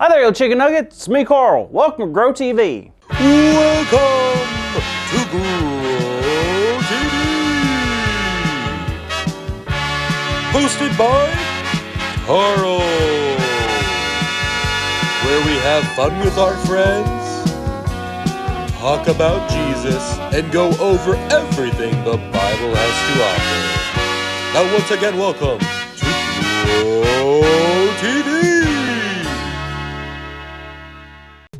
Hi there, you chicken nuggets. It's me, Carl. Welcome to Grow TV. Welcome to Grow TV. Hosted by Carl. Where we have fun with our friends, talk about Jesus, and go over everything the Bible has to offer. Now once again, welcome to Grow TV.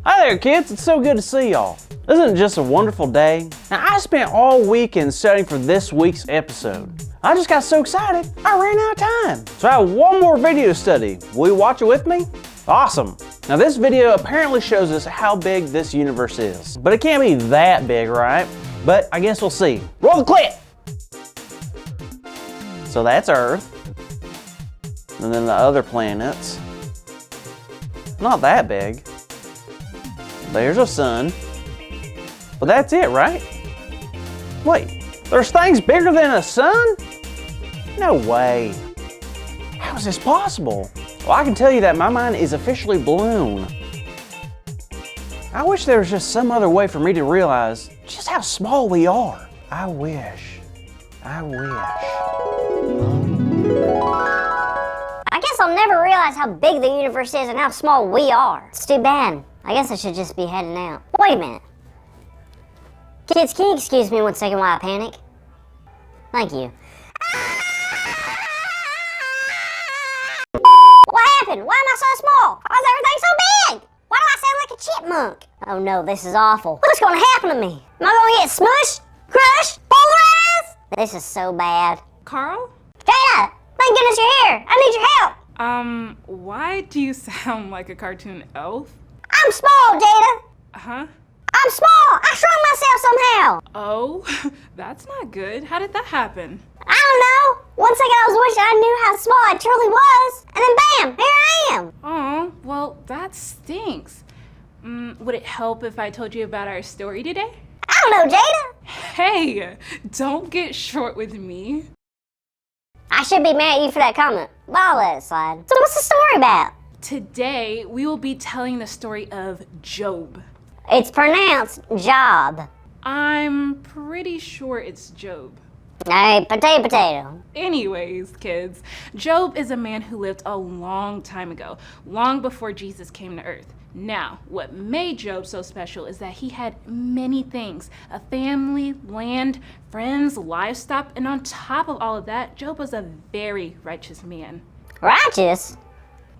Hi there, kids. It's so good to see y'all. Isn't it just a wonderful day? Now, I spent all weekend studying for this week's episode. I just got so excited, I ran out of time. So I have one more video to study. Will you watch it with me? Awesome. Now, this video apparently shows us how big this universe is. But it can't be that big, right? But I guess we'll see. Roll the clip! So that's Earth. And then the other planets. Not that big. There's a sun. But that's it, right? Wait, there's things bigger than a sun? No way. How is this possible? Well, I can tell you that my mind is officially blown. I wish there was just some other way for me to realize just how small we are. I wish. I guess I'll never realize how big the universe is and how small we are. It's too bad. I guess I should just be heading out. Wait a minute. Kids, can you excuse me one second while I panic? Thank you. What happened? Why am I so small? Why is everything so big? Why do I sound like a chipmunk? Oh no, this is awful. What's gonna happen to me? Am I gonna get smushed? Crushed? Polarized? This is so bad. Carl? Jada! Thank goodness you're here! I need your help! Why do you sound like a cartoon elf? I'm small, Jada! Huh? I'm small! I shrunk myself somehow! Oh, that's not good. How did that happen? I don't know! One second I was wishing I knew how small I truly was, and then bam! Here I am! Oh, well, that stinks. Would it help if I told you about our story today? I don't know, Jada! Hey, don't get short with me. I should be mad at you for that comment, but I'll let it slide. So what's the story about? Today, we will be telling the story of Job. It's pronounced job. I'm pretty sure it's Job. Hey, potato. Anyways, kids, Job is a man who lived a long time ago, long before Jesus came to earth. Now, what made Job so special is that he had many things: a family, land, friends, livestock, and on top of all of that, Job was a very righteous man. Righteous?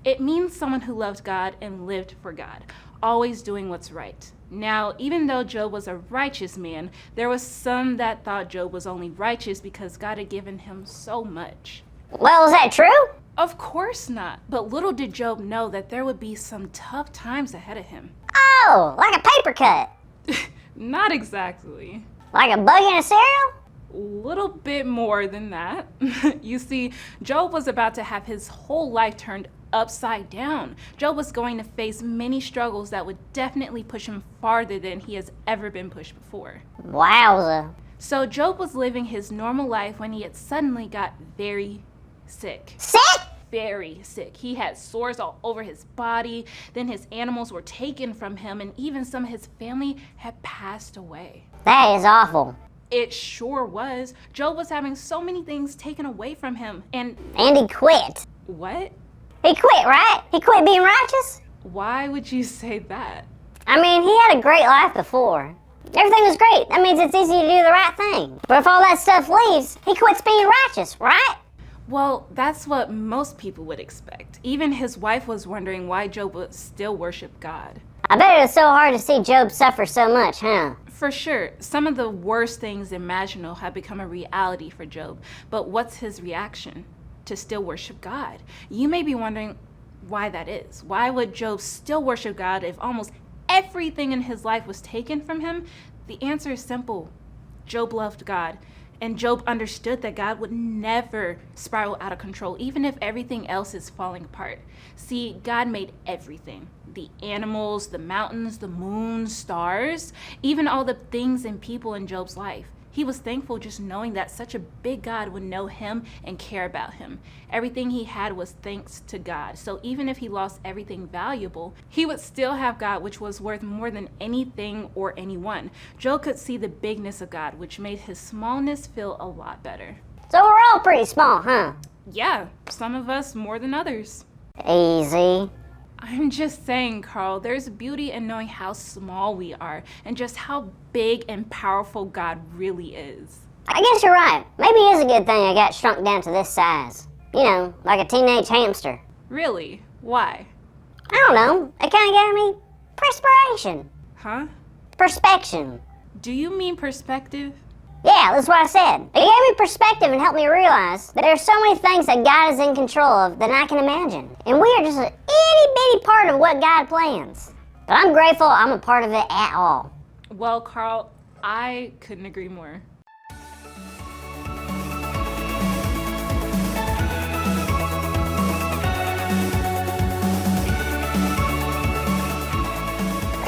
It means someone who loved God and lived for God, always doing what's right. Now, even though Job was a righteous man, there was some that thought Job was only righteous because God had given him so much. Well, is that true? Of course not, but little did Job know that there would be some tough times ahead of him. Oh, like a paper cut. Not exactly. Like a bug in a cereal? Little bit more than that. You see, Job was about to have his whole life turned upside down. Job was going to face many struggles that would definitely push him farther than he has ever been pushed before. Wowza. So Job was living his normal life when he had suddenly got very sick. Sick? Very sick. He had sores all over his body, then his animals were taken from him, and even some of his family had passed away. That is awful. It sure was. Job was having so many things taken away from him, and he quit. what? He quit, right? He quit being righteous? Why would you say that? I mean, he had a great life before. Everything was great. That means it's easy to do the right thing. But if all that stuff leaves, he quits being righteous, right? Well, that's what most people would expect. Even his wife was wondering why Job would still worship God. I bet it was so hard to see Job suffer so much, huh? For sure, some of the worst things imaginable have become a reality for Job. But what's his reaction? To still worship God. You may be wondering why that is. Why would Job still worship God if almost everything in his life was taken from him? The answer is simple. Job loved God, and Job understood that God would never spiral out of control, even if everything else is falling apart. See, God made everything. The animals, the mountains, the moon, stars, even all the things and people in Job's life. He was thankful just knowing that such a big God would know him and care about him. Everything he had was thanks to God. So even if he lost everything valuable, he would still have God, which was worth more than anything or anyone. Job could see the bigness of God, which made his smallness feel a lot better. So we're all pretty small, huh? Yeah, some of us more than others. Easy. I'm just saying, Carl, there's beauty in knowing how small we are and just how big and powerful God really is. I guess you're right. Maybe it is a good thing I got shrunk down to this size. You know, like a teenage hamster. Really? Why? I don't know. It kind of gave me perspiration. Huh? Perspection. Do you mean perspective? Yeah, that's what I said. It gave me perspective and helped me realize that there are so many things that God is in control of than I can imagine. And we are just an itty bitty part of what God plans. But I'm grateful I'm a part of it at all. Well, Carl, I couldn't agree more.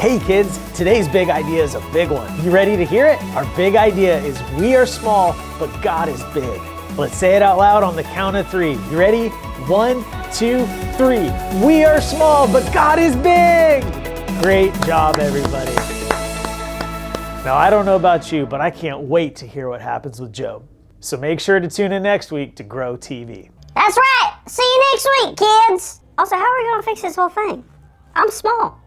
Hey kids, today's big idea is a big one. You ready to hear it? Our big idea is we are small, but God is big. Let's say it out loud on the count of 3. You ready? 1, 2, 3. We are small, but God is big. Great job, everybody. Now, I don't know about you, but I can't wait to hear what happens with Job. So make sure to tune in next week to Grow TV. That's right. See you next week, kids. Also, how are we going to fix this whole thing? I'm small.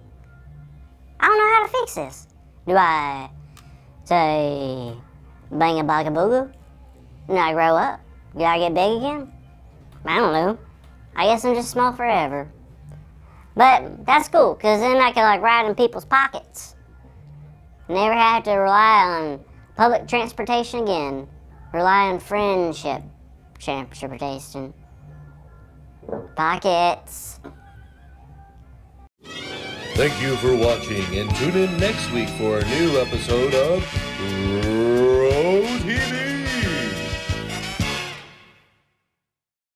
I don't know how to fix this. Do I say bang a bugga booga? And I grow up? Do I get big again? I don't know. I guess I'm just small forever. But that's cool, because then I can like ride in people's pockets. Never have to rely on public transportation again. Rely on friendship transportation. Pockets. Thank you for watching, and tune in next week for a new episode of